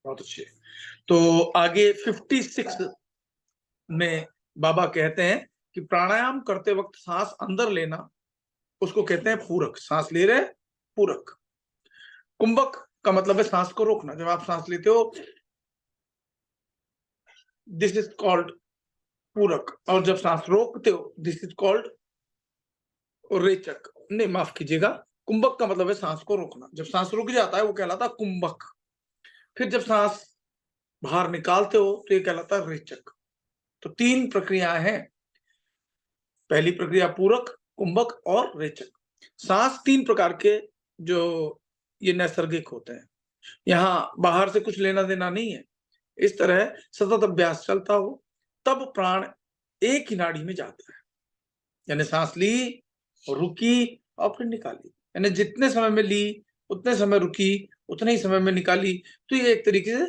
बहुत अच्छे। तो आगे 56 में बाबा कहते हैं कि प्राणायाम करते वक्त सांस अंदर लेना, उसको कहते हैं पूरक। सांस ले रहे हैं, पूरक। कुंभक का मतलब है सांस को रोकना। जब आप सांस लेते हो, दिस इज कॉल्ड पूरक, और जब सांस रोकते हो, दिस इज कॉल्ड रेचक। नहीं, माफ कीजिएगा, कुंभक का मतलब है सांस को रोकना। जब सांस रुक जाता है वो कहलाता है कुंभक। फिर जब सांस बाहर निकालते हो तो ये कहलाता है रेचक। तो 3 प्रक्रियाएं हैं। पहली प्रक्रिया पूरक, कुंभक और रेचक। सांस 3 प्रकार के जो ये नैसर्गिक होते हैं, यहाँ बाहर से कुछ लेना देना नहीं है। इस तरह सतत अभ्यास चलता हो तब प्राण एक ही नाड़ी में जाता है। यानी सांस ली और रुकी और फिर निकाली, यानी जितने समय में ली उतने समय रुकी, उतने ही समय में निकाली। तो ये एक तरीके से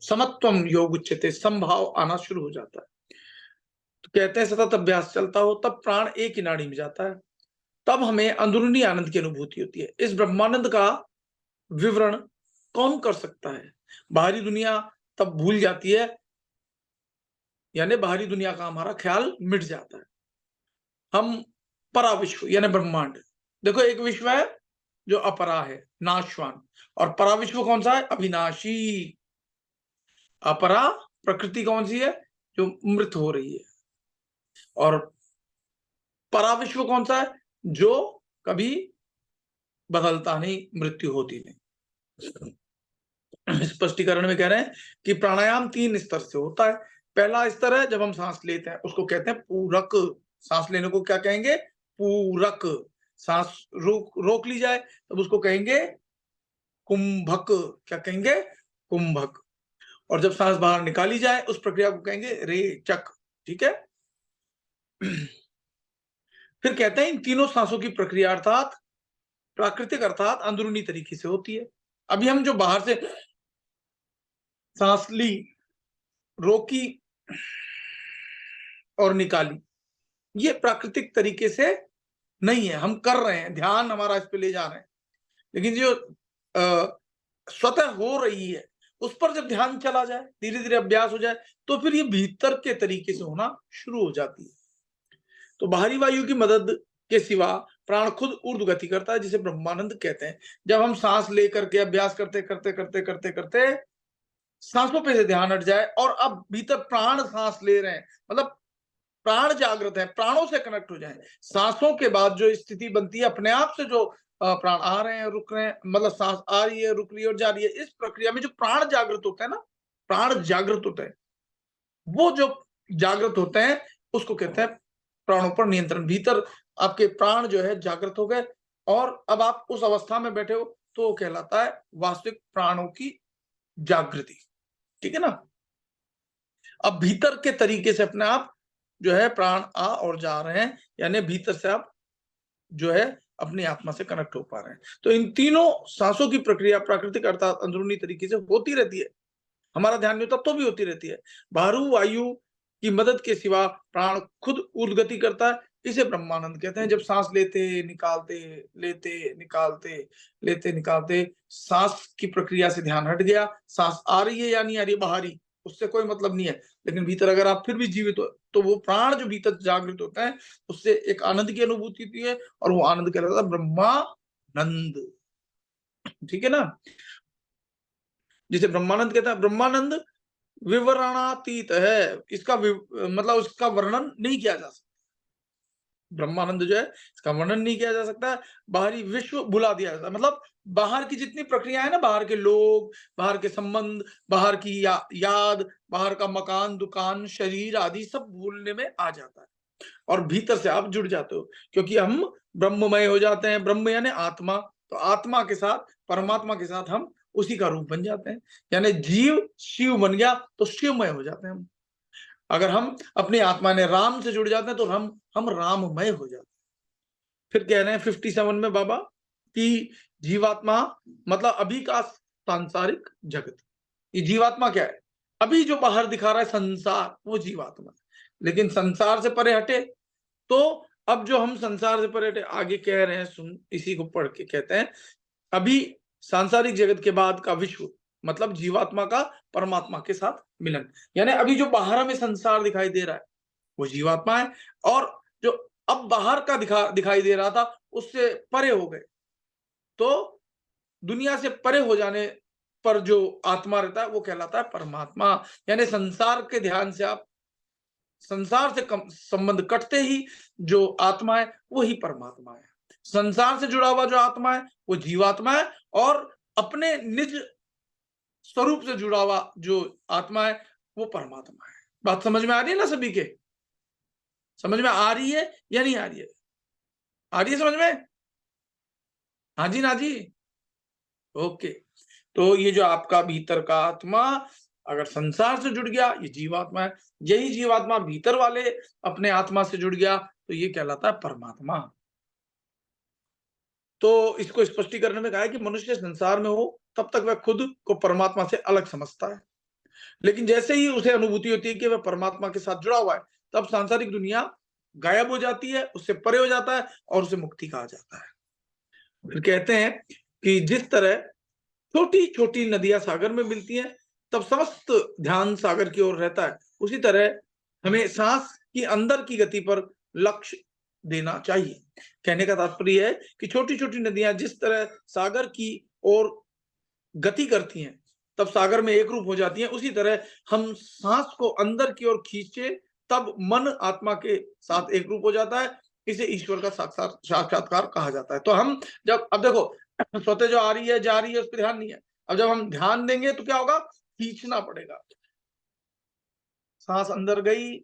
समत्वम योग उच्यते, समभाव आना शुरू हो जाता है। तो कहते हैं सतत अभ्यास चलता हो तब प्राण एक ही नाड़ी में जाता है, तब हमें अंदरूनी आनंद की अनुभूति होती है। इस ब्रह्मानंद का विवरण कौन कर सकता है? बाहरी दुनिया तब भूल जाती है, यानी बाहरी दुनिया का हमारा ख्याल मिट जाता है। हम पराविश्व यानी ब्रह्मांड, देखो एक विश्व है जो अपरा है, नाशवान, और पराविश्व कौन सा है? अविनाशी। अपरा प्रकृति कौन सी है? जो मृत हो रही है। और पराविश्व कौन सा है? जो कभी बदलता नहीं, मृत्यु होती नहीं। स्पष्टीकरण में कह रहे हैं कि प्राणायाम 3 स्तर से होता है। पहला स्तर है जब हम सांस लेते हैं, उसको कहते हैं पूरक। सांस लेने को क्या कहेंगे? पूरक। सांस रोक ली जाए तब उसको कहेंगे कुंभक। क्या कहेंगे? कुंभक। और जब सांस बाहर निकाली जाए उस प्रक्रिया को कहेंगे रेचक। ठीक है। फिर कहते हैं इन तीनों सांसों की प्रक्रिया अर्थात प्राकृतिक अर्थात अंदरूनी तरीके से होती है। अभी हम जो बाहर से सांस ली, रोकी और निकाली, ये प्राकृतिक तरीके से नहीं है, हम कर रहे हैं, ध्यान हमारा इस पे ले जा रहे हैं। लेकिन जो स्वतः हो रही है उस पर जब ध्यान चला जाए, धीरे धीरे अभ्यास हो जाए, तो फिर ये भीतर के तरीके से होना शुरू हो जाती है। तो बाहरी वायु की मदद के सिवा प्राण खुद ऊर्ध्व गति करता है, जिसे ब्रह्मानंद कहते हैं। जब हम सांस लेकर के अभ्यास करते करते करते करते करते सांसों पे से ध्यान हट जाए और अब भीतर प्राण सांस ले रहे हैं, मतलब प्राण जागृत है, प्राणों से कनेक्ट हो जाए। सांसों के बाद जो स्थिति बनती है, अपने आप से जो प्राण आ रहे हैं, रुक रहे हैं, मतलब सांस आ रही है, रुक रही है और जा रही है, इस प्रक्रिया में जो प्राण जागृत होते हैं ना, प्राण जागृत होते हैं, वो जो जागृत होते हैं उसको कहते हैं प्राणों पर नियंत्रण। भीतर आपके प्राण जो है जागृत हो गए और अब आप उस अवस्था में बैठे हो, तो कहलाता है वास्तविक प्राणों की जागृति। ठीक है ना। अब भीतर के तरीके से अपने आप जो है प्राण आ और जा रहे हैं, यानी भीतर से आप जो है अपनी आत्मा से कनेक्ट हो पा रहे हैं। तो इन तीनों सांसों की प्रक्रिया प्राकृतिक अर्थात अंदरूनी तरीके से होती रहती है। हमारा ध्यान नहीं होता तो भी होती रहती है। बाहरी वायु की मदद के सिवा प्राण खुद उद्गति करता है, इसे ब्रह्मानंद कहते हैं। जब सांस लेते निकालते, लेते निकालते, लेते निकालते, सांस की प्रक्रिया से ध्यान हट गया, सांस आ रही है या नहीं आ रही है बाहरी, उससे कोई मतलब नहीं है। लेकिन भीतर अगर आप फिर भी जीवित हो, तो वो प्राण जो भीतर जागृत होता है, उससे एक आनंद की अनुभूति होती है और वो आनंद कहलाता है ब्रह्मानंद। ठीक है ना। जिसे ब्रह्मानंद कहते हैं। ब्रह्मानंद विवरणातीत है, इसका मतलब उसका वर्णन नहीं किया जा सकता। ब्रह्मानंद जो है इसका वर्णन नहीं किया जा सकता। बाहरी विश्व भुला दिया जाता है, मतलब बाहर की जितनी प्रक्रिया है ना, बाहर के लोग, बाहर के संबंध, बाहर की याद, बाहर का मकान, दुकान, शरीर आदि सब भूलने में आ जाता है और भीतर से आप जुड़ जाते हो, क्योंकि हम ब्रह्ममय हो जाते हैं। ब्रह्म यानी आत्मा, तो आत्मा के साथ, परमात्मा के साथ हम उसी का रूप बन जाते हैं। यानी जीव शिव बन गया तो शिवमय हो जाते हैं हम। अगर हम अपनी आत्मा ने राम से जुड़ जाते हैं तो हम राममय हो जाते हैं। फिर कह रहे हैं 57 में बाबा कि जीवात्मा मतलब अभी का सांसारिक जगत। ये जीवात्मा क्या है? अभी जो बाहर दिखा रहा है संसार, वो जीवात्मा है। लेकिन संसार से परे हटे तो अब जो हम संसार से परे हटे, आगे कह रहे हैं, सुन, इसी को पढ़ के कहते हैं, अभी सांसारिक जगत के बाद का विश्व मतलब जीवात्मा का परमात्मा के साथ मिलन। यानी अभी जो बाहर हमें संसार दिखाई दे रहा है वो जीवात्मा है, और जो अब बाहर का दिखाई दे रहा था उससे परे हो गए। तो दुनिया से परे हो जाने पर जो आत्मा रहता है वो कहलाता है परमात्मा। यानी संसार के ध्यान से आप, संसार से संबंध कटते ही जो आत्मा है वही परमात्मा है। संसार से जुड़ा हुआ जो आत्मा है वो जीवात्मा है, और अपने निज स्वरूप से जुड़ा हुआ जो आत्मा है वो परमात्मा है। बात समझ में आ रही है ना सभी के? समझ में आ रही है या नहीं आ रही है? आ रही है समझ में? हाँ जी, ना जी? ओके। तो ये जो आपका भीतर का आत्मा अगर संसार से जुड़ गया, ये जीवात्मा है। यही जीवात्मा भीतर वाले अपने आत्मा से जुड़ गया तो ये कहलाता है परमात्मा। तो इसको स्पष्टीकरण में कहा है कि मनुष्य संसार में हो तब तक वह खुद को परमात्मा से अलग समझता है, लेकिन जैसे ही उसे अनुभूति होती है कि वह परमात्मा के साथ जुड़ा हुआ है, तब सांसारिक दुनिया गायब हो जाती है, उससे परे हो जाता है और उसे मुक्ति कहा जाता है। फिर कहते हैं कि जिस तरह छोटी छोटी नदियां सागर में मिलती हैं तब समस्त ध्यान सागर की ओर रहता है, उसी तरह हमें सांस की अंदर की गति पर लक्ष्य देना चाहिए। कहने का तात्पर्य है कि छोटी छोटी नदियां जिस तरह सागर की ओर गति करती हैं तब सागर में एक रूप हो जाती हैं, उसी तरह हम सांस को अंदर की ओर खींचे तब मन आत्मा के साथ एक रूप हो जाता है। इसे ईश्वर का साक्षात्कार कहा जाता है। तो हम जब, अब देखो स्वतः जो आ रही है जा रही है उस पर ध्यान नहीं है, अब जब हम ध्यान देंगे तो क्या होगा, खींचना पड़ेगा। सांस अंदर गई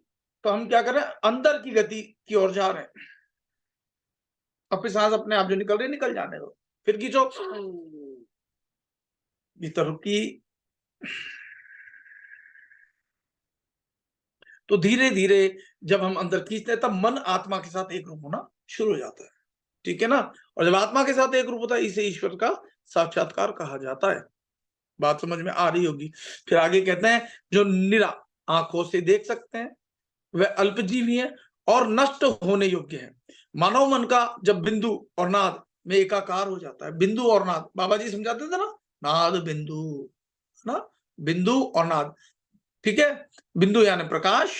तो हम क्या कर रहे हैं, अंदर की गति की ओर जा रहे हैं। अब फिर सांस अपने आप जो निकल रही निकल जाने दो, फिर खींचो, भीतर रुकी। तो धीरे धीरे जब हम अंदर खींचते हैं तब मन आत्मा के साथ एक रूप होना शुरू हो जाता है। ठीक है ना? और जब आत्मा के साथ एक रूप होता है इसे ईश्वर का साक्षात्कार कहा जाता है। बात समझ में आ रही होगी। फिर आगे कहते हैं जो निरा आंखों से देख सकते हैं वह अल्पजीवी है और नष्ट होने योग्य है। मानव मन का जब बिंदु और नाद में एकाकार हो जाता है, बिंदु और नाद बाबा जी समझाते थे ना, नाद बिंदु, ना, बिंदु और नाद। ठीक है? बिंदु यानी प्रकाश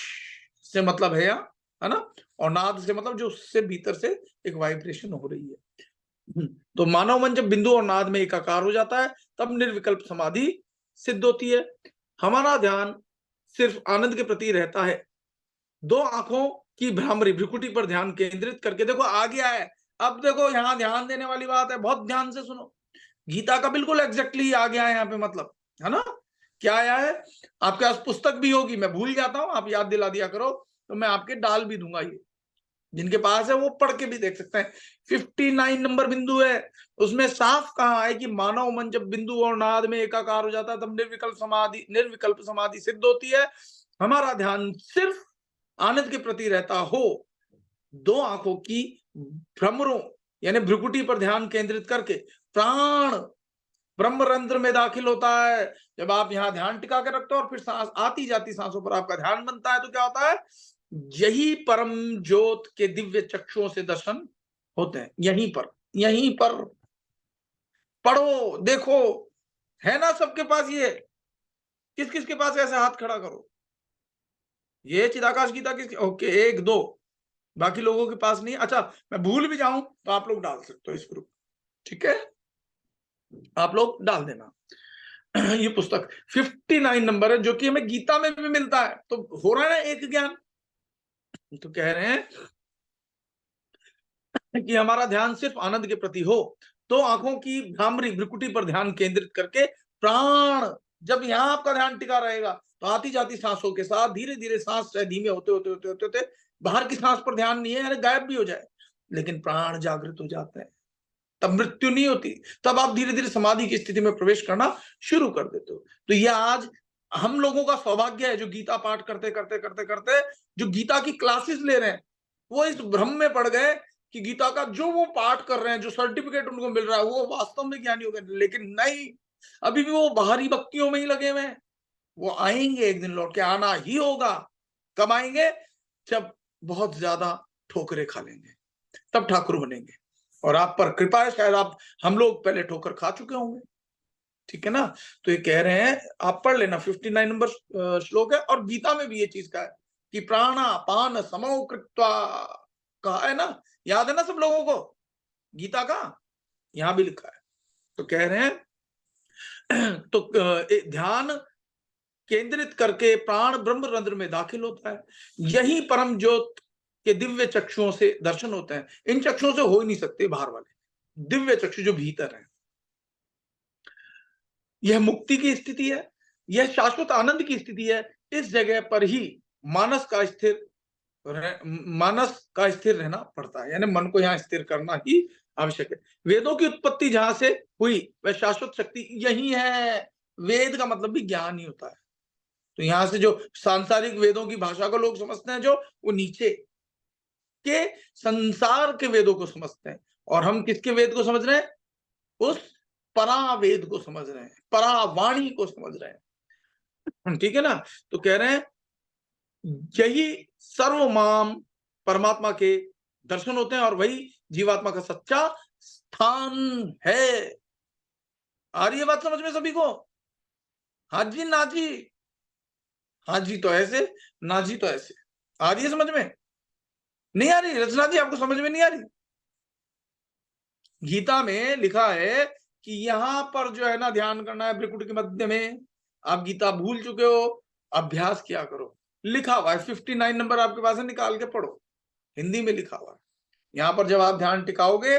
से मतलब है यहाँ, है ना, और नाद से मतलब जो उससे भीतर से एक वाइब्रेशन हो रही है। तो मानव मन जब बिंदु और नाद में एकाकार हो जाता है तब निर्विकल्प समाधि सिद्ध होती है। हमारा ध्यान सिर्फ आनंद के प्रति रहता है। दो आंखों की भ्रामरी भ्रिकुटी पर ध्यान केंद्रित करके, देखो आ गया है। अब देखो यहाँ ध्यान देने वाली बात है, बहुत ध्यान से सुनो। गीता का बिल्कुल एग्जैक्टली आ गया है यहाँ पे, मतलब है ना, क्या आया है। आपके पास पुस्तक भी होगी, मैं भूल जाता हूँ, आप याद दिला दिया करो तो मैं आपके डाल भी दूंगा। ये जिनके पास है वो पढ़ के भी देख सकते हैं। 59 नंबर बिंदु है, उसमें साफ कहा है कि मानव मन जब बिंदु और नाद में एकाकार हो जाता है तब निर्विकल्प समाधि सिद्ध होती है। हमारा ध्यान सिर्फ आनंद के प्रति रहता हो। दो आंखों की भ्रमरों यानी भ्रुकुटी पर ध्यान केंद्रित करके प्राण ब्रह्मरंध्र में दाखिल होता है। जब आप यहाँ ध्यान टिका के रखते हो और फिर सांस आती जाती सांसों पर आपका ध्यान बनता है तो क्या होता है, यही परम ज्योत के दिव्य चक्षुओं से दर्शन होते हैं। यहीं पर पढ़ो, देखो, है ना सबके पास ये? किस किस के पास ऐसे हाथ खड़ा करो। ये चिदाकाश गीता किसकी? ओके, एक दो, बाकी लोगों के पास नहीं। अच्छा, मैं भूल भी जाऊं तो आप लोग डाल सकते हो इस ग्रुप। ठीक है, आप लोग डाल देना। ये पुस्तक 59 नंबर है जो कि हमें गीता में भी मिलता है। तो हो रहा है ना एक ज्ञान। तो कह रहे हैं कि हमारा ध्यान सिर्फ आनंद के प्रति हो। तो आंखों की भ्रामरी भ्रिकुटी पर ध्यान केंद्रित करके प्राण, जब यहाँ आपका ध्यान टिका रहेगा तो आती जाती सांसों के साथ धीरे धीरे सांस चाहे धीमे होते होते होते होते होते बाहर की सांस पर ध्यान नहीं है, यानी गायब भी हो जाए, लेकिन प्राण जागृत हो जाते हैं। तब मृत्यु नहीं होती, तब आप धीरे धीरे समाधि की स्थिति में प्रवेश करना शुरू कर देते हो। तो ये आज हम लोगों का सौभाग्य है जो गीता पाठ करते करते करते करते जो गीता की क्लासेस ले रहे हैं, वो इस भ्रम में पड़ गए कि गीता का जो वो पाठ कर रहे हैं, जो सर्टिफिकेट उनको मिल रहा है वो वास्तव में ज्ञानी हो गए। लेकिन नहीं, अभी भी वो बाहरी भक्तियों में ही लगे हुए हैं। वो आएंगे एक दिन, लौट के आना ही होगा। कब आएंगे? जब बहुत ज्यादा ठोकरें खा लेंगे, तब ठाकुर बनेंगे। और आप पर कृपा है, शायद आप, हम लोग पहले ठोकर खा चुके होंगे। ठीक है ना। तो ये कह रहे हैं, आप पढ़ लेना, 59 नंबर श्लोक है, और गीता में भी ये चीज का है कि प्राणापान समौ कृत्वा, कहा है ना, याद है ना सब लोगों को गीता का, यहां भी लिखा है। तो कह रहे हैं तो ध्यान केंद्रित करके प्राण ब्रह्म रंध्र में दाखिल होता है, यही परम ज्योत के दिव्य चक्षुओं से दर्शन होते हैं। इन चक्षुओं से हो ही नहीं सकते बाहर वाले, दिव्य चक्षु जो भीतर है। यह मुक्ति की स्थिति है, यह शाश्वत आनंद की स्थिति है। इस जगह पर ही मानस का स्थिर मानस का स्थिर रहना पड़ता है, यानी मन को यहाँ स्थिर करना ही आवश्यक है। वेदों की उत्पत्ति जहां से हुई वह शाश्वत शक्ति यही है। वेद का मतलब भी ज्ञान ही होता है। तो यहां से जो सांसारिक वेदों की भाषा को लोग समझते हैं, जो वो नीचे के संसार के वेदों को समझते हैं, और हम किसके वेद को समझ रहे हैं? उस परावेद को समझ रहे हैं, परावाणी को समझ रहे हैं। ठीक है ना। तो कह रहे हैं यही सर्वमाम परमात्मा के दर्शन होते हैं, और वही जीवात्मा का सच्चा स्थान है। आ रही है बात समझ में सभी को? हाँ जी ना जी, हाँ जी तो ऐसे, ना जी तो ऐसे। आ रही है समझ में? नहीं आ रही रचना जी, आपको समझ में नहीं आ रही? गीता में लिखा है कि यहां पर जो है ना ध्यान करना है भ्रिकुटी के मध्य में। आप गीता भूल चुके हो, अभ्यास किया करो। लिखा हुआ है 59 नंबर आपके पास है, निकाल के पढ़ो, हिंदी में लिखा हुआ है। यहाँ पर जब आप ध्यान टिकाओगे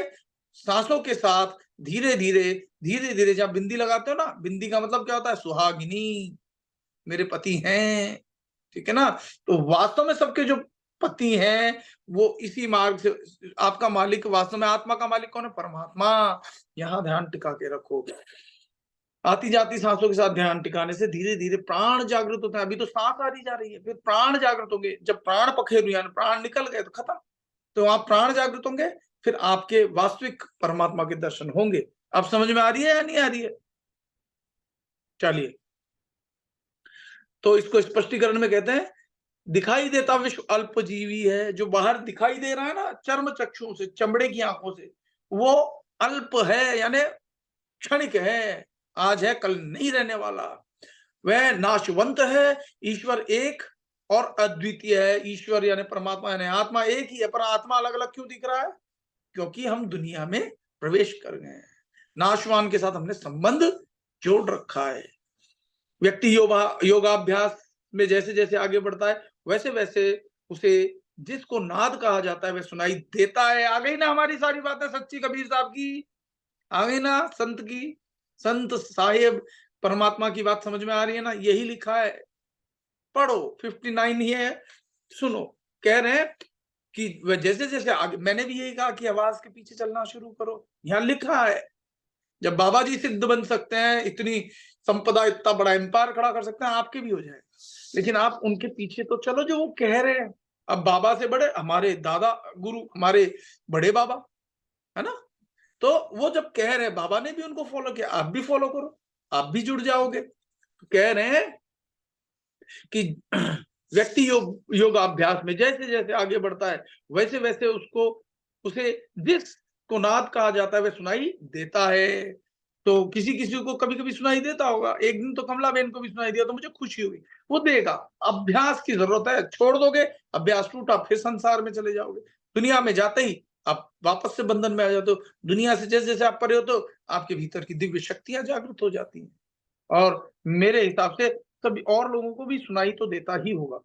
सांसों के साथ, धीरे धीरे धीरे धीरे, जब बिंदी लगाते हो ना, बिंदी का मतलब क्या होता है? सुहागिनी, मेरे पति हैं। ठीक है ना। तो वास्तव में सबके जो पति हैं वो इसी मार्ग से, आपका मालिक वास्तव में, आत्मा का मालिक कौन है? परमात्मा। यहाँ ध्यान टिका के रखो। आती जाती सांसों के साथ ध्यान टिकाने से धीरे धीरे प्राण जागृत होते हैं। अभी तो सांस आ रही जा रही है, फिर प्राण जागृत होंगे। जब प्राण पखेरु यानी प्राण निकल गए तो खत्म। तो आप प्राण जागृत होंगे, फिर आपके वास्तविक परमात्मा के दर्शन होंगे। अब समझ में आ रही है या नहीं आ रही है? चलिए, तो इसको स्पष्टीकरण में कहते हैं, दिखाई देता विश्व अल्पजीवी है। जो बाहर दिखाई दे रहा है ना, चर्म चक्षुओं से, चमड़े की आंखों से, वो अल्प है, यानी क्षणिक है, आज है कल नहीं रहने वाला। वह नाशवंत है। ईश्वर एक और अद्वितीय है। ईश्वर यानी परमात्मा यानी आत्मा एक ही है, पर आत्मा अलग अलग क्यों दिख रहा है? क्योंकि हम दुनिया में प्रवेश कर गए हैं, नाशवान के साथ हमने संबंध जोड़ रखा है। व्यक्ति योगाभ्यास में जैसे जैसे आगे बढ़ता है, वैसे वैसे उसे जिसको नाद कहा जाता है वह सुनाई देता है। आ गई ना हमारी सारी बातें सच्ची कबीर साहब की? आ गई ना संत की, संत साहेब परमात्मा की बात समझ में आ रही है ना? यही लिखा है, पढ़ो, 59 ही है, सुनो। कह रहे हैं कि वह जैसे जैसे आगे, मैंने भी यही कहा कि आवाज के पीछे चलना शुरू करो। यहाँ लिखा है, जब बाबा जी सिद्ध बन सकते हैं, इतनी संपदा, इतना बड़ा एम्पायर खड़ा कर सकते हैं, आपके भी हो जाएगा। लेकिन आप उनके पीछे तो चलो जो वो कह रहे हैं। अब बाबा से बड़े हमारे दादा गुरु, हमारे बड़े बाबा, है ना। तो वो जब कह रहे हैं, बाबा ने भी उनको फॉलो किया, आप भी फॉलो करो, आप भी जुड़ जाओगे। तो कह रहे हैं कि व्यक्ति योगाभ्यास में जैसे जैसे आगे बढ़ता है, वैसे वैसे उसको, उसे जिस को नाद कहा जाता है वह सुनाई देता है। तो किसी किसी को कभी कभी सुनाई देता होगा। एक दिन तो कमला बहन को भी सुनाई दिया, तो मुझे खुशी हुई। वो देगा, अभ्यास की जरूरत है। छोड़ दोगे, अभ्यास टूटा, फिर संसार में चले जाओगे। दुनिया में जाते ही आप वापस से बंधन में आ जाते हो। दुनिया से जैसे जैसे आप परे होते हो, आपके भीतर की दिव्य शक्तियां जागृत हो जाती हैं, और मेरे हिसाब से सभी और लोगों को भी सुनाई तो देता ही होगा।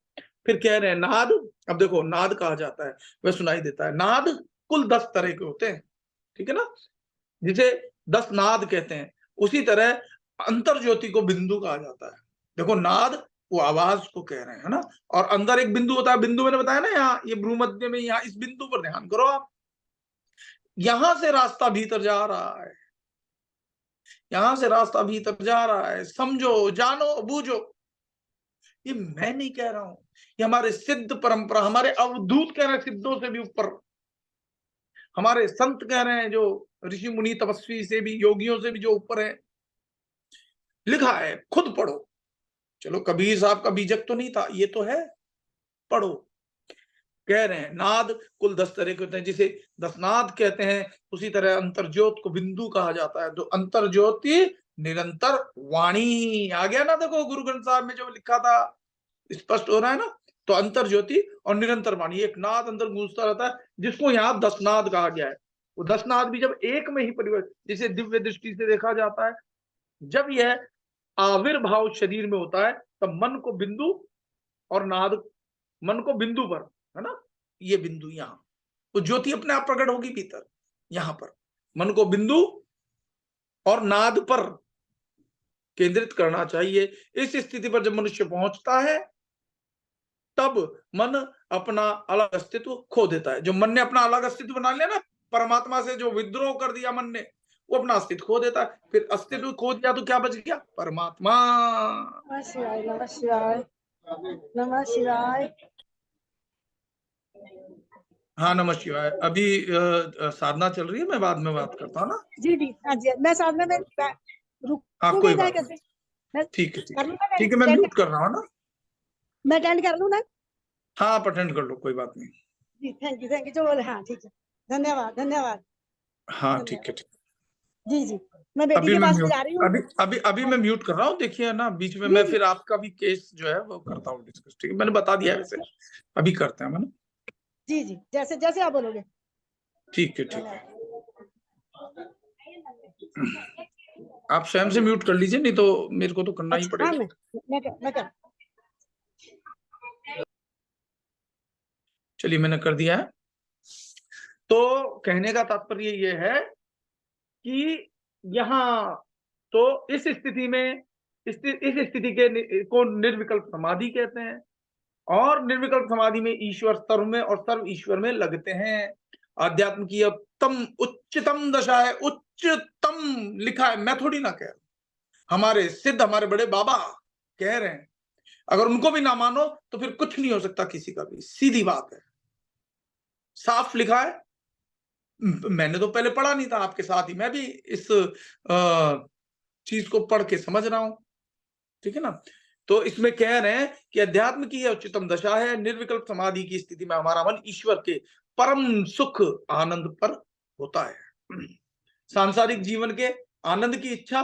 फिर कह रहे हैं नाद, अब देखो नाद कहा जाता है वह सुनाई देता है। नाद कुल 10 तरह के होते हैं, ठीक है ना, जिसे 10 नाद कहते हैं। उसी तरह अंतर ज्योति को बिंदु कहा जाता है। देखो नाद वो आवाज को कह रहे हैं, है ना, और अंदर एक बिंदु होता है। बिंदु मैंने बताया ना, यहाँ ये भ्रूमध्य में, यहाँ इस बिंदु पर ध्यान करो आप। यहां से रास्ता भीतर जा रहा है, यहां से रास्ता भीतर जा रहा है। समझो, जानो, बूझो। ये मैं नहीं कह रहा हूं, ये हमारे सिद्ध परंपरा, हमारे अवधूत कह रहे हैं, सिद्धों से भी ऊपर हमारे संत कह रहे हैं, जो ऋषि मुनि तपस्वी से भी, योगियों से भी जो ऊपर है। लिखा है, खुद पढ़ो। चलो कबीर साहब का बीजक तो नहीं था, ये तो है, पढ़ो। कह रहे हैं नाद कुल 10 तरह के होते हैं, जिसे 10 नाद कहते हैं। उसी तरह अंतर्ज्योत को बिंदु कहा जाता है। तो अंतर्ज्योति निरंतर वाणी। आ गया ना, देखो गुरु ग्रंथ साहब में जो लिखा था स्पष्ट हो रहा है ना। तो अंतर ज्योति और निरंतर वाणी, एक नाद अंदर गूंजता रहता है, जिसको यहाँ दसनाद कहा गया है। वो दसनाद भी जब एक में ही परिवर्तित, जिसे दिव्य दृष्टि से देखा जाता है, जब यह आविर्भाव शरीर में होता है, तब मन को बिंदु और नाद, मन को बिंदु पर, है ना, ये बिंदु यहाँ, तो ज्योति अपने आप प्रकट होगी भीतर। यहां पर मन को बिंदु और नाद पर केंद्रित करना चाहिए। इस स्थिति पर जब मनुष्य पहुंचता है, तब मन अपना अलग अस्तित्व खो देता है। जो मन ने अपना अलग अस्तित्व बना लिया ना, परमात्मा से जो विद्रोह कर दिया मन ने, वो अपना अस्तित्व खो देता है। फिर अस्तित्व खो दिया तो क्या बच गया? परमात्मा। नमः शिवाय, नमः शिवाय, नमः शिवाय। हाँ, नमः शिवाय। अभी साधना चल रही है, मैं बाद में बात करता हूँ ना। जी जी, हाँ जी, मैं साधना में हाँ, कोई बात कैसे? नहीं, ठीक है, ठीक कर है, लूं ना, ठीक है, मैं म्यूट कर रहा हूँ ना। मैं अटेंड कर लूं ना? हाँ, आप अटेंड कर लो, कोई बात नहीं। जी, थैंक यू जो बोले। हाँ ठीक है, धन्यवाद धन्यवाद। हाँ, ठीक है, ठीक है। जी जी, मैं बेटी अभी के मैं पास म्यूट जा रही हूँ। अभी मैं म्यूट कर रहा हूँ, देखिए ना, बीच में जी मैं जी फिर आपका भी केस जो है वो करता हूँ डिस्कस। ठीक है, मैंने बता दिया है वैसे, अभी करते हैं मैंने। जी जी, जैसे जैसे आप बोलोगे। ठीक है, ठीक है। आप स्वयं से म्यूट कर लीजिए, नहीं तो मेरे को तो करना ही अच्छा, हाँ, पड़ेगा। मैं कर। चलिए, मैंने कर दिया है। तो कहने का तात्पर्य ये है कि यहाँ तो इस स्थिति में, इस स्थिति को निर्विकल्प समाधि कहते हैं। और निर्विकल्प समाधि में ईश्वर सर्व में और सर्व ईश्वर में लगते हैं। अध्यात्म की उत्तम उच्चतम दशा है। उच्चतम लिखा है, मैं थोड़ी ना कह रहा, हमारे सिद्ध, हमारे बड़े बाबा कह रहे हैं। अगर उनको भी ना मानो तो फिर कुछ नहीं हो सकता किसी का भी, सीधी बात है, साफ लिखा है। मैंने तो पहले पढ़ा नहीं था, आपके साथ ही मैं भी इस चीज को पढ़ के समझ रहा हूं। ठीक है ना। तो इसमें कह रहे हैं कि अध्यात्म की यह उच्चतम दशा है, निर्विकल्प समाधि की स्थिति में हमारा मन ईश्वर के परम सुख आनंद पर होता है। सांसारिक जीवन के आनंद की इच्छा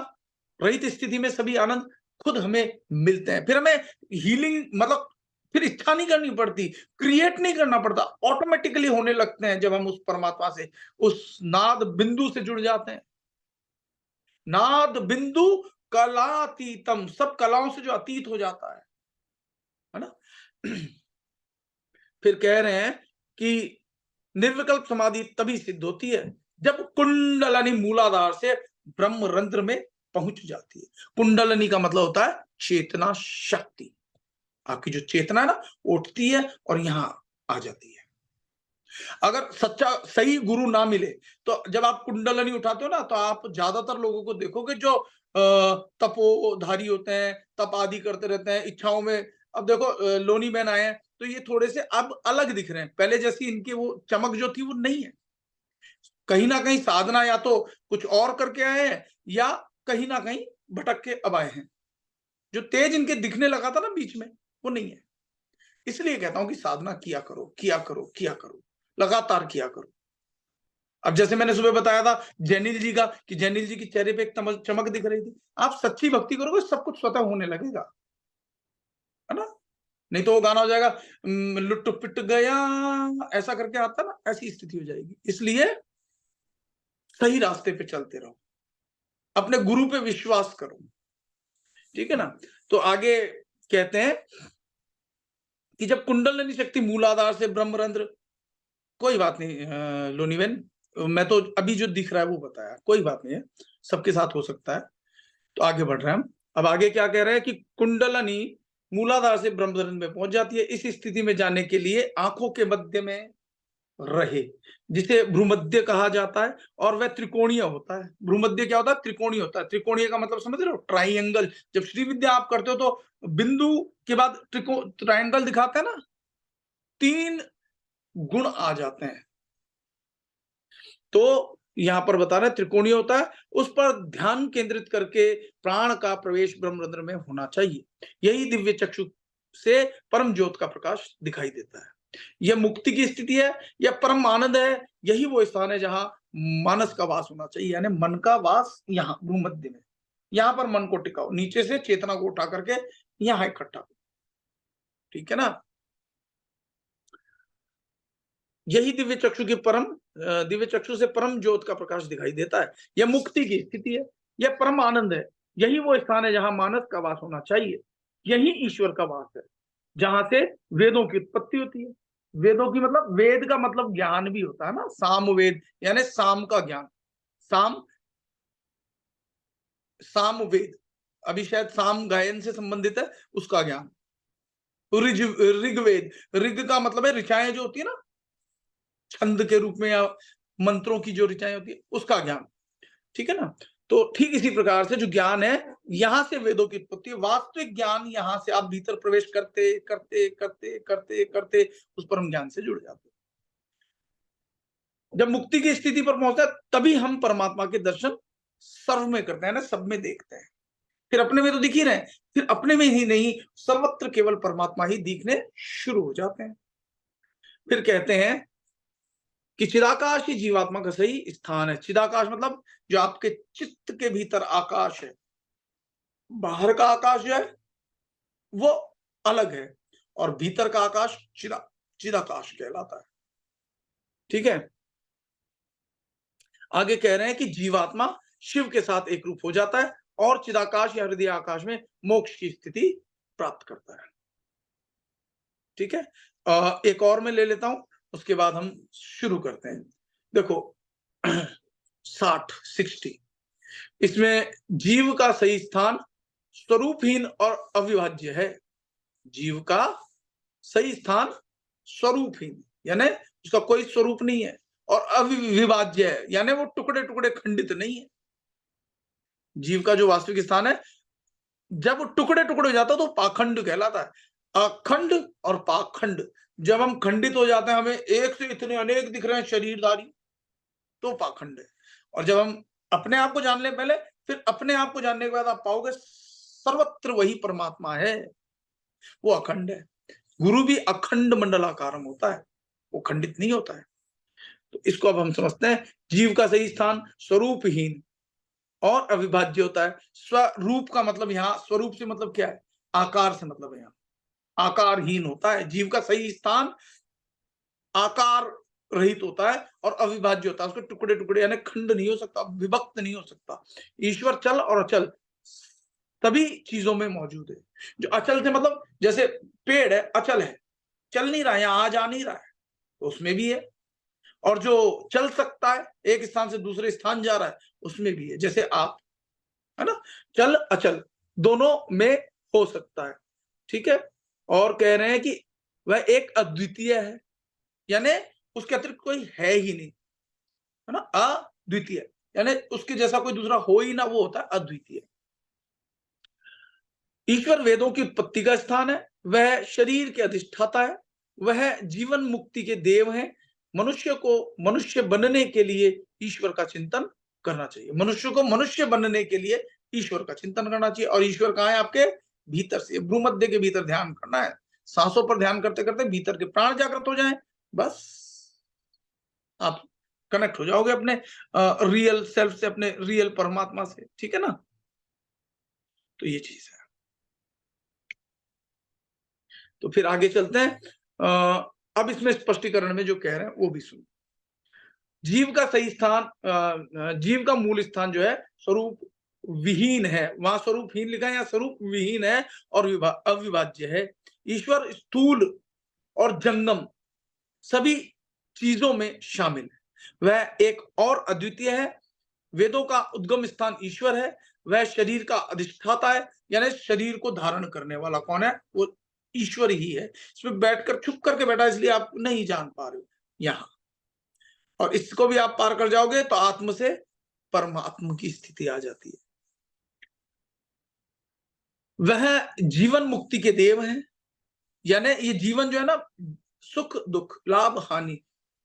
रहित स्थिति में सभी आनंद खुद हमें मिलते हैं। फिर हमें हीलिंग, मतलब फिर इच्छा नहीं करनी पड़ती, क्रिएट नहीं करना पड़ता, ऑटोमेटिकली होने लगते हैं जब हम उस परमात्मा से, उस नाद बिंदु से जुड़ जाते हैं। नाद बिंदु कलातीतम, सब कलाओं से जो अतीत हो जाता है ना। फिर कह रहे हैं कि निर्विकल्प समाधि तभी सिद्ध होती है जब कुंडलनी मूलाधार से ब्रह्मरंध्र में पहुंच जाती है। कुंडलनी का मतलब होता है चेतना शक्ति। आपकी जो चेतना है ना, उठती है और यहां आ जाती है। अगर सच्चा सही गुरु ना मिले तो जब आप कुंडलनी उठाते हो ना, तो आप ज्यादातर लोगों को देखोगे जो तपोधारी होते हैं, तप आदि करते रहते हैं इच्छाओं में। अब देखो लोनी बहन आए हैं, तो ये थोड़े से अब अलग दिख रहे हैं, पहले जैसी इनकी वो चमक जो थी वो नहीं है। कहीं ना कहीं साधना या तो कुछ और करके आए हैं, या कहीं ना कहीं भटक के अब आए हैं। जो तेज इनके दिखने लगा था ना बीच में, वो नहीं है। इसलिए कहता हूं कि साधना किया करो, किया करो, किया करो, लगातार किया करो। अब जैसे मैंने सुबह बताया था जैनिल जी का, कि जैनिल जी की चेहरे पे एक चमक दिख रही थी। आप सच्ची भक्ति करोगे, सब कुछ स्वतः होने लगेगा, है ना। नहीं तो वो गाना हो जाएगा लुट पिट गया, ऐसा करके आता ना, ऐसी स्थिति हो जाएगी। इसलिए सही रास्ते पे चलते रहो, अपने गुरु पे विश्वास करो। ठीक है ना। तो आगे कहते हैं कि जब कुंडलिनी शक्ति मूलाधार से ब्रह्मरंध्र, कोई बात नहीं लोनीवेन, मैं तो अभी जो दिख रहा है वो बताया, कोई बात नहीं है, सबके साथ हो सकता है। तो आगे बढ़ रहे हैं हम। अब आगे क्या कह रहे हैं कि कुंडलनी मूलाधार से ब्रह्मरंध्र में पहुंच जाती है। इस स्थिति में जाने के लिए आंखों के मध्य में रहे, जिसे भ्रूमध्य कहा जाता है, और वह त्रिकोणीय होता है। भ्रूमध्य क्या होता है? त्रिकोणीय होता है। त्रिकोणीय का मतलब समझ रहे हो? ट्राइंगल। जब श्री विद्या आप करते हो तो बिंदु के बाद ट्राइंगल दिखाते हैं ना, 3 गुण आ जाते हैं। तो यहां पर बता रहे हैं त्रिकोणीय होता है, उस पर ध्यान केंद्रित करके प्राण का प्रवेश ब्रह्मरंध्र में होना चाहिए। यही दिव्य चक्षु से परम ज्योत का प्रकाश दिखाई देता है। यह मुक्ति की स्थिति है, यह परम आनंद है। यही वो स्थान है जहां मानस का वास होना चाहिए, यानी मन का वास यहाँ भूमध्य में। यहां पर मन को टिकाओ, नीचे से चेतना को उठा करके यहां इकट्ठा करो, ठीक है ना। यही दिव्य चक्षु से परम ज्योत का प्रकाश दिखाई देता है। यह मुक्ति की स्थिति है, यह परम आनंद है। यही वो स्थान है जहां मानस का वास होना चाहिए। यही ईश्वर का वास है, जहां से वेदों की उत्पत्ति होती है। वेदों की मतलब, वेद का मतलब ज्ञान भी होता है ना, साम वेद यानी शाम का ज्ञान। साम साम वेद, अभी शायद साम गायन से संबंधित है, उसका ज्ञान। ऋग्वेद, ऋग का मतलब है ऋचाएं जो होती है ना, छंद के रूप में या मंत्रों की जो ऋचाएं होती है, उसका ज्ञान, ठीक है ना। तो ठीक इसी प्रकार से जो ज्ञान है, यहां से वेदों की उत्पत्ति है। वास्तविक ज्ञान यहां से आप भीतर प्रवेश करते करते करते करते करते उस परम ज्ञान से जुड़ जाते। जब मुक्ति की स्थिति पर पहुंचता है, तभी हम परमात्मा के दर्शन सर्व में करते हैं ना, सब में देखते हैं। फिर अपने में तो दिख ही रहे हैं, फिर अपने में ही नहीं, सर्वत्र केवल परमात्मा ही दिखने शुरू हो जाते हैं। फिर कहते हैं कि चिदाकाश ही जीवात्मा का सही स्थान है। चिदाकाश मतलब जो आपके चित्त के भीतर आकाश है, बाहर का आकाश जो है वो अलग है, और भीतर का आकाश चिदाकाश कहलाता है, ठीक है। आगे कह रहे हैं कि जीवात्मा शिव के साथ एक रूप हो जाता है और चिदाकाश या हृदय आकाश में मोक्ष की स्थिति प्राप्त करता है, ठीक है। एक और मैं ले लेता हूं, उसके बाद हम शुरू करते हैं। देखो 60 इसमें जीव का सही स्थान स्वरूपहीन और अविभाज्य है। जीव का सही स्थान स्वरूपहीन यानी उसका कोई स्वरूप नहीं है, और अविभाज्य है यानी वो टुकड़े टुकड़े खंडित नहीं है। जीव का जो वास्तविक स्थान है, जब वो टुकड़े टुकड़े हो जाता है तो पाखंड कहलाता है। अखंड और पाखंड, जब हम खंडित हो जाते हैं, हमें एक से इतने अनेक दिख रहे हैं शरीरधारी, तो पाखंड है। और जब हम अपने आप को जान ले पहले, फिर अपने आप को जानने के बाद आप पाओगे सर्वत्र वही परमात्मा है, वो अखंड है। गुरु भी अखंड मंडलाकारम होता है, वो खंडित नहीं होता है। तो इसको अब हम समझते हैं, जीव का सही स्थान स्वरूपहीन और अविभाज्य होता है। स्वरूप का मतलब, यहाँ स्वरूप से मतलब क्या है, आकार से मतलब है, यहाँ आकारहीन होता है। जीव का सही स्थान आकार रहित होता है और अविभाज्य होता है, उसके टुकड़े टुकड़े यानी खंड नहीं हो सकता, विभक्त नहीं हो सकता। ईश्वर चल और अचल सभी चीजों में मौजूद है। जो अचल से मतलब, जैसे पेड़ है, अचल है, चल नहीं रहा है, यहाँ आ जा नहीं रहा है, तो उसमें भी है। और जो चल सकता है, एक स्थान से दूसरे स्थान जा रहा है, उसमें भी है, जैसे आप, है ना। चल अचल दोनों में हो सकता है, ठीक है। और कह रहे हैं कि वह एक अद्वितीय है, यानी उसके अतिरिक्त कोई है ही नहीं, है ना। अद्वितीय यानी उसके जैसा कोई दूसरा हो ही ना, वो होता है अद्वितीय। ईश्वर वेदों की उत्पत्ति का स्थान है, वह शरीर के अधिष्ठाता है, वह जीवन मुक्ति के देव हैं। मनुष्य को मनुष्य बनने के लिए ईश्वर का चिंतन करना चाहिए। मनुष्य को मनुष्य बनने के लिए ईश्वर का चिंतन करना चाहिए। और ईश्वर कहाँ है, आपके भीतर से, भ्रूमध्य के भीतर ध्यान करना है। सांसों पर ध्यान करते करते भीतर के प्राण जागृत हो जाएं, बस आप कनेक्ट हो जाओगे अपने रियल सेल्फ से, अपने रियल परमात्मा से, ठीक है ना। तो ये चीज है। तो फिर आगे चलते हैं। अब इसमें स्पष्टीकरण में जो कह रहे हैं वो भी सुनो। जीव का सही स्थान, जीव का मूल स्थान जो है स्वरूप विहीन है, वहां स्वरूपहीन लिखा है, या स्वरूप विहीन है और अविभाज्य है। ईश्वर स्थूल और जंगम सभी चीजों में शामिल है, वह एक और अद्वितीय है। वेदों का उद्गम स्थान ईश्वर है, वह शरीर का अधिष्ठाता है, यानी शरीर को धारण करने वाला कौन है, वो ईश्वर ही है। इसमें बैठकर छुप करके बैठा, इसलिए आप नहीं जान पा रहे हो यहां। और इसको भी आप पार कर जाओगे तो आत्म से परमात्मा की स्थिति आ जाती है। वह जीवन मुक्ति के देव हैं, यानी ये जीवन जो है ना, सुख दुख लाभ हानि,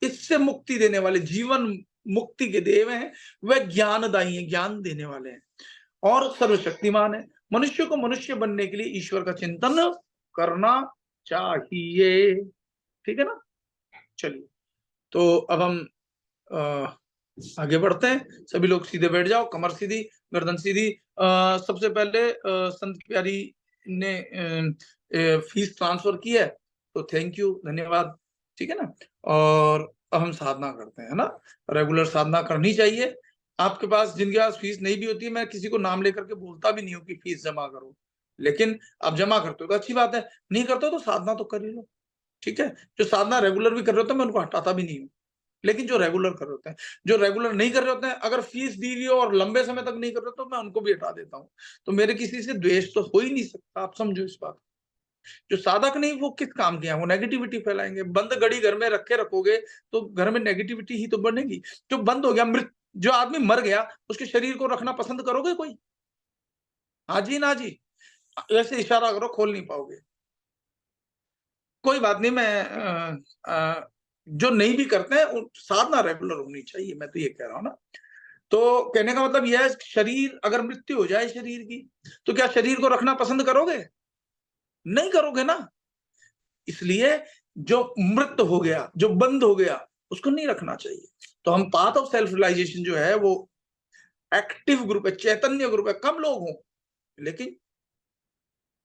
इससे मुक्ति देने वाले जीवन मुक्ति के देव हैं। वह ज्ञानदायी हैं, ज्ञान देने वाले हैं और सर्वशक्तिमान है। मनुष्य को मनुष्य बनने के लिए ईश्वर का चिंतन करना चाहिए, ठीक है ना। चलिए, तो अब हम आगे बढ़ते हैं। सभी लोग सीधे बैठ जाओ, कमर सीधी, गर्दन सीधी। सबसे पहले संत प्यारी ने फीस ट्रांसफर की है, तो थैंक यू, धन्यवाद, ठीक है ना। और अब हम साधना करते हैं ना, रेगुलर साधना करनी चाहिए। आपके पास जिनके पास फीस नहीं भी होती है, मैं किसी को नाम लेकर के बोलता भी नहीं हूँ कि फीस जमा करो, लेकिन आप जमा करते हो तो अच्छी बात है, नहीं करते हो तो साधना तो कर ही लो, ठीक है। जो साधना रेगुलर भी कर रहे होते हैं, मैं उनको हटाता भी नहीं हूँ, लेकिन जो रेगुलर कर रहे होते हैं, जो रेगुलर नहीं कर रहे होते हैं, अगर फीस दी हुई हो और लंबे समय तक नहीं कर रहे, तो मैं उनको भी हटा देता हूँ। तो मेरे किसी से द्वेष तो हो ही नहीं सकता, आप समझो इस बात। जो साधक नहीं, वो किस काम के हैं, वो नेगेटिविटी फैलाएंगे। बंद घड़ी घर में रखोगे तो घर में नेगेटिविटी ही तो बनेगी। जो बंद हो गया, जो आदमी मर गया, उसके शरीर को रखना पसंद करोगे कोई? हाँ जी, ना जी। ऐसे इशारा करो, खोल नहीं पाओगे। कोई बात नहीं, मैं जो नहीं भी करते हैं, साधना रेगुलर होनी चाहिए, मैं तो ये कह रहा हूँ ना। तो कहने का मतलब यह है, शरीर अगर मृत्यु हो जाए शरीर की, तो क्या शरीर को रखना पसंद करोगे? नहीं करोगे ना। इसलिए जो मृत हो गया, जो बंद हो गया, उसको नहीं रखना चाहिए। तो हम पाथ ऑफ सेल्फ रियलाइजेशन जो है, वो एक्टिव ग्रुप है, चैतन्य ग्रुप है, कम लोग हों, लेकिन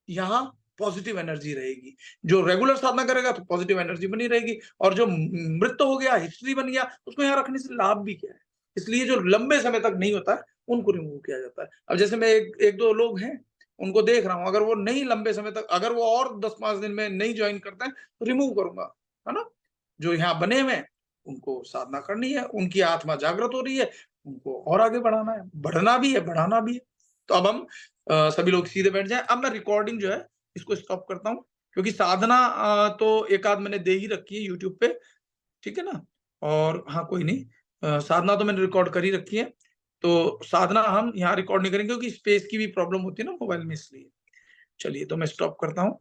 यहाँ पॉजिटिव एनर्जी रहेगी। जो रेगुलर साधना करेगा तो पॉजिटिव एनर्जी बनी रहेगी, और जो मृत हो गया, हिस्ट्री बन गया, उसको यहाँ रखने से लाभ भी क्या है? इसलिए जो लंबे समय तक नहीं होता है, उनको रिमूव किया जाता है। अब जैसे मैं एक दो लोग हैं, उनको देख रहा हूँ, अगर वो नहीं लंबे समय तक, अगर वो और 10-5 दिन में नहीं ज्वाइन करते हैं, तो रिमूव करूंगा, है ना। जो यहाँ बने हुए हैं, उनको साधना करनी है, उनकी आत्मा जागृत हो रही है, उनको और आगे बढ़ाना है, बढ़ना भी है, बढ़ाना भी है। तो अब हम सभी लोग सीधे बैठ जाएं। अब मैं रिकॉर्डिंग जो है, इसको स्टॉप करता हूँ, क्योंकि साधना तो एक आध मैंने दे ही रखी है यूट्यूब पे, ठीक है ना। और हाँ, कोई नहीं, साधना तो मैंने रिकॉर्ड कर ही रखी है, तो साधना हम यहाँ रिकॉर्ड नहीं करेंगे, क्योंकि स्पेस की भी प्रॉब्लम होती है ना मोबाइल में, इसलिए। चलिए, तो मैं स्टॉप करता हूँ।